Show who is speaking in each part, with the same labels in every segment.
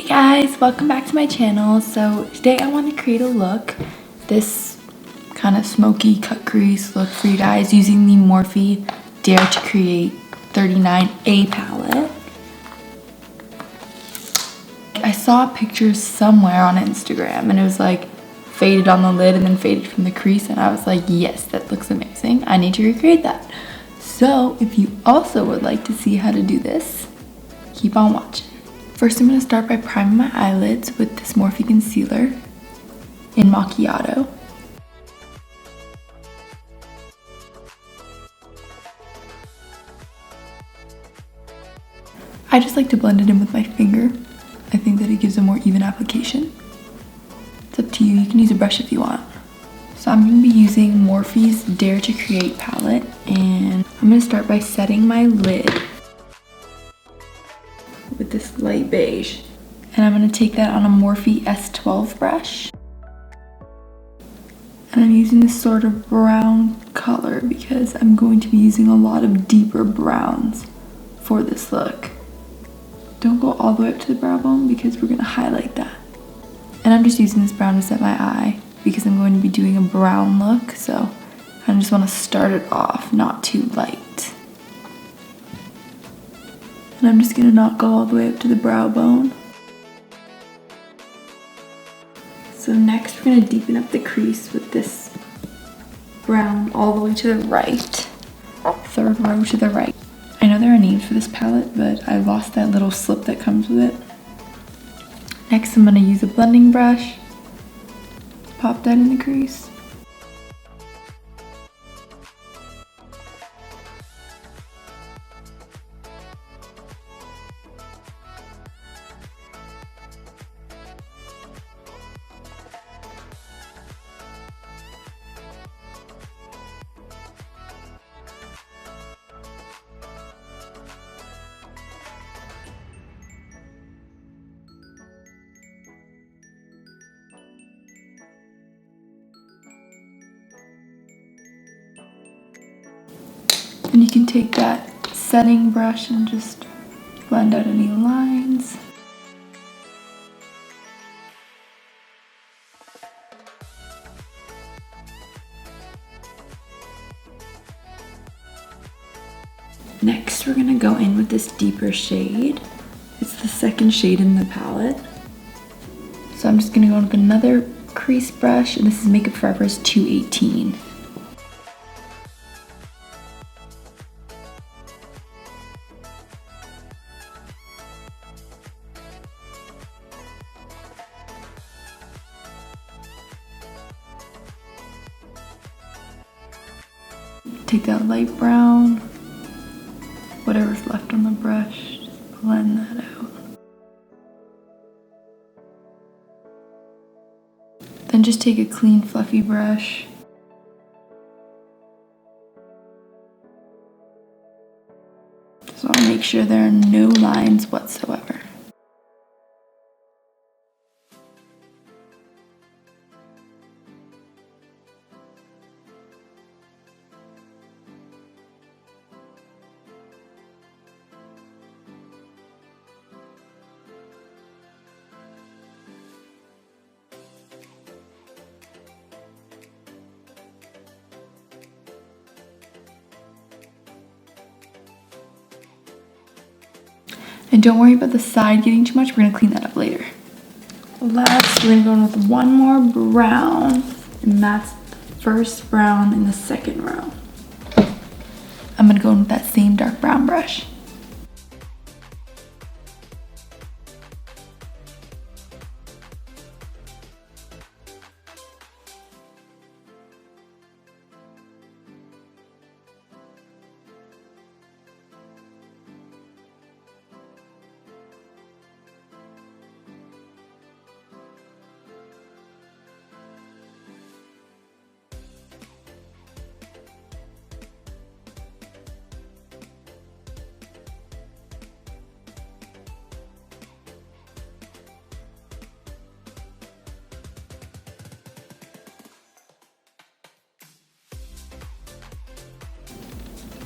Speaker 1: Hey guys, welcome back to my channel. So today I want to create a look, this kind of smoky cut crease look for you guys using the Morphe Dare to Create 39A palette. I saw pictures somewhere on Instagram and it was like faded on the lid and then faded from the crease, and I was like, yes, that looks amazing. I need to recreate that. So if you also would like to see how to do this, keep on watching. First, I'm going to start by priming my eyelids with this Morphe concealer in Macchiato. I just like to blend it in with my finger. I think that it gives a more even application. It's up to you. You can use a brush if you want. So I'm going to be using Morphe's Dare to Create palette, and I'm going to start by setting my lid with this light beige. And I'm going to take that on a Morphe S12 brush. And I'm using this sort of brown color because I'm going to be using a lot of deeper browns for this look. Don't go all the way up to the brow bone because we're going to highlight that. And I'm just using this brown to set my eye because I'm going to be doing a brown look, so I just want to start it off not too light. And I'm just going to not go all the way up to the brow bone. So next we're going to deepen up the crease with this brown all the way to the right. Third row to the right. I know there are names for this palette, but I lost that little slip that comes with it. Next I'm going to use a blending brush. Pop that in the crease. And you can take that setting brush and just blend out any lines. Next, we're gonna go in with this deeper shade. It's the second shade in the palette. So I'm just gonna go in with another crease brush, and this is Makeup Forever's 218. Take that light brown, whatever's left on the brush, just blend that out. Then just take a clean, fluffy brush. Just want to make sure there are no lines whatsoever. And don't worry about the side getting too much, we're gonna clean that up later. Last, we're gonna go in with one more brown, and that's the first brown in the second row. I'm gonna go in with that same dark brown brush.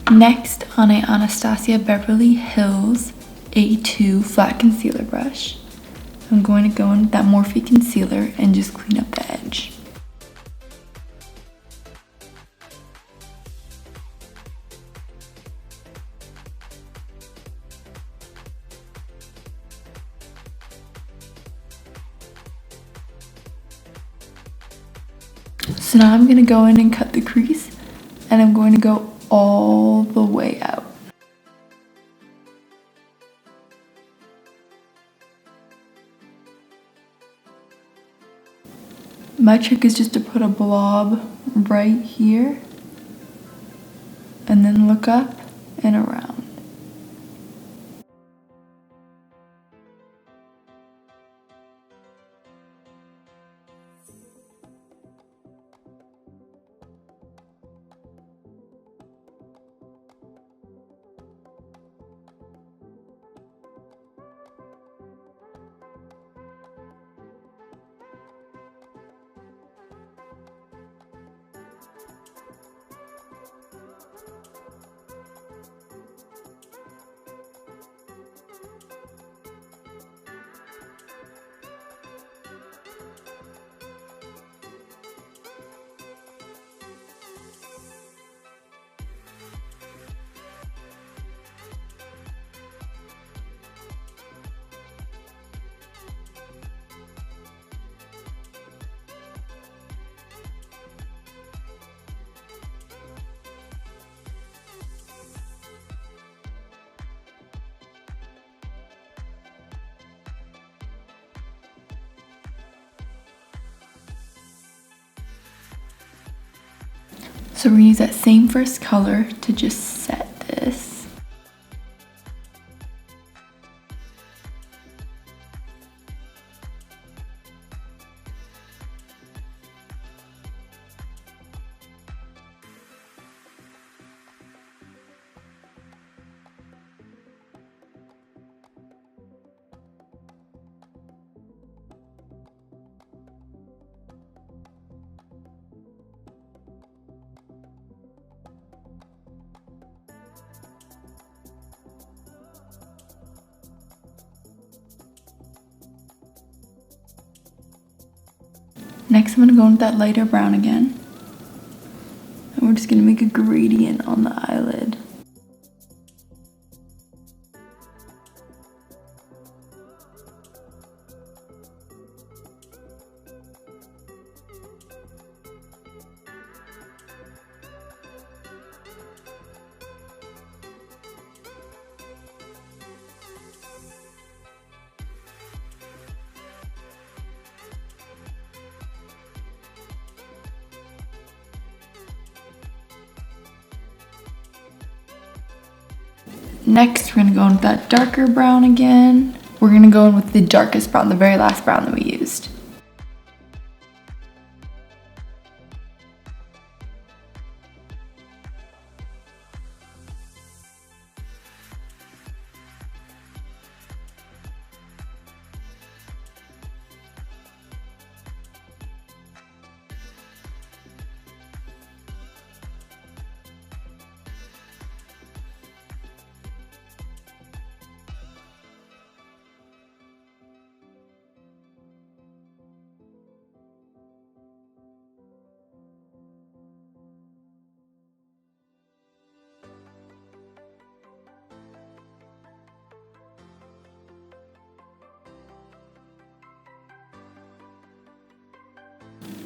Speaker 1: Next, on a Anastasia Beverly Hills A2 flat concealer brush, So I'm going to go in with that Morphe concealer and just clean up the edge. So now I'm going to go in and cut the crease, and I'm going to go all the way out. My trick is just to put a blob right here and then look up and around. So we're gonna use that same first color to just set this. Next, I'm gonna go in with that lighter brown again. And we're just gonna make a gradient on the eyelid. Next, we're gonna go in with that darker brown again. We're gonna go in with the darkest brown, the very last brown that we used.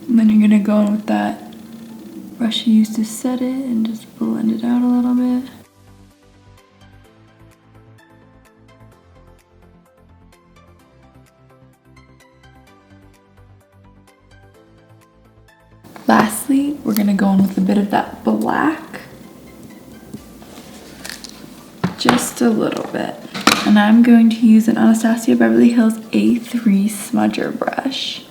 Speaker 1: And then you're gonna go in with that brush you used to set it and just blend it out a little bit. Lastly, we're gonna go in with a bit of that black. Just a little bit. And I'm going to use an Anastasia Beverly Hills A3 smudger brush.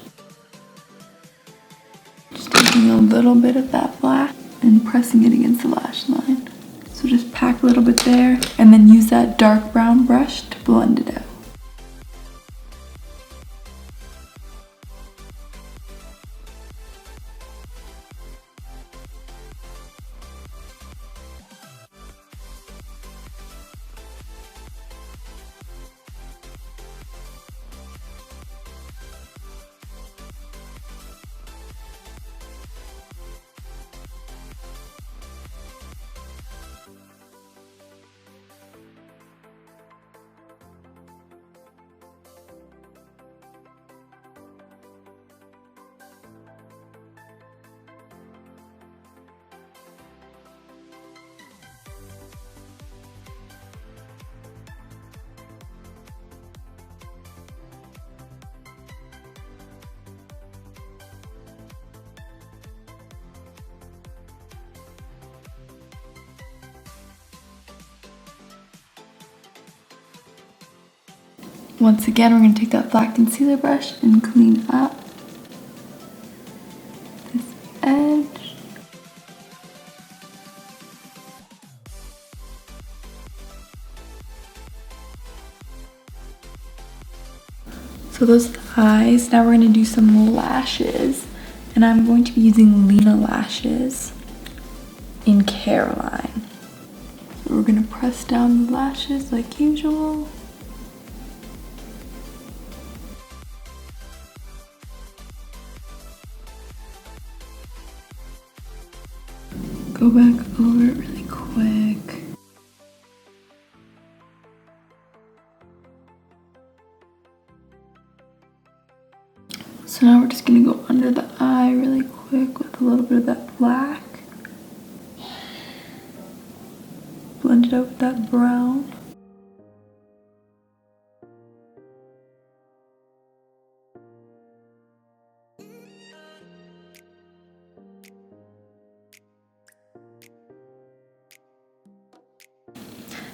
Speaker 1: Just taking a little bit of that black and pressing it against the lash line. So just pack a little bit there and then use that dark brown brush to blend it out. Once again, we're going to take that flat concealer brush and clean up this edge. So those are the eyes. Now we're going to do some lashes. And I'm going to be using Lena lashes in Caroline. So we're going to press down the lashes like usual. Go back over it really quick. So now we're just gonna go under the eye really quick with a little bit of that black. Blend it out with that brown.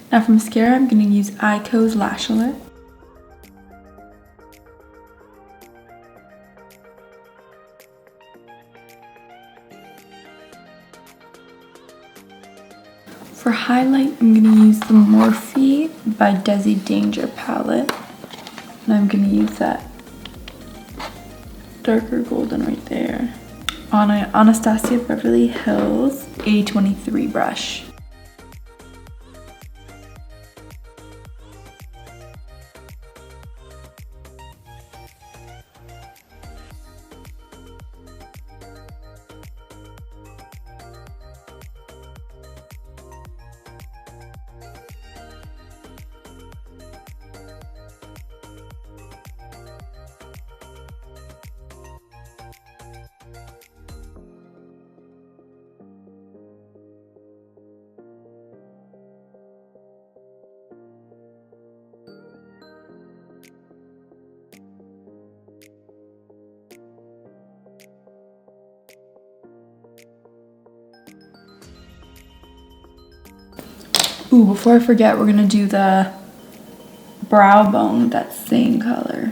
Speaker 1: Now for mascara, I'm going to use Ico's Lash Alert. For highlight, I'm going to use the Morphe by Deysi Danger palette. And I'm going to use that darker golden right there on an Anastasia Beverly Hills A23 brush. Ooh, before I forget, we're gonna do the brow bone with that same color.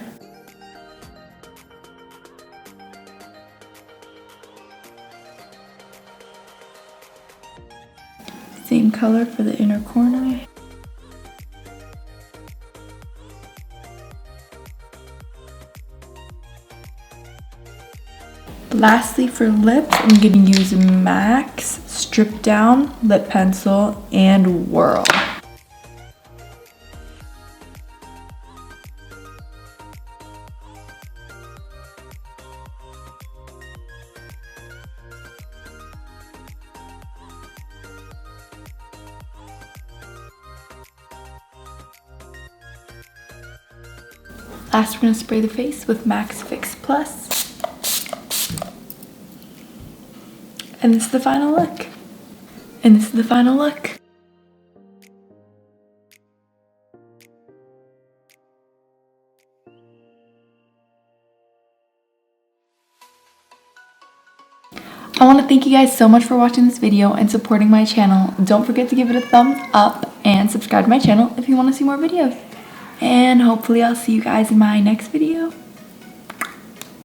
Speaker 1: Same color for the inner corner. Lastly, for lips, I'm gonna use MAC's Strip Down Lip Pencil and Whirl. Last, we're gonna spray the face with MAC's Fix Plus. And this is the final look. And this is the final look. I want to thank you guys so much for watching this video and supporting my channel. Don't forget to give it a thumbs up and subscribe to my channel if you want to see more videos. And hopefully I'll see you guys in my next video.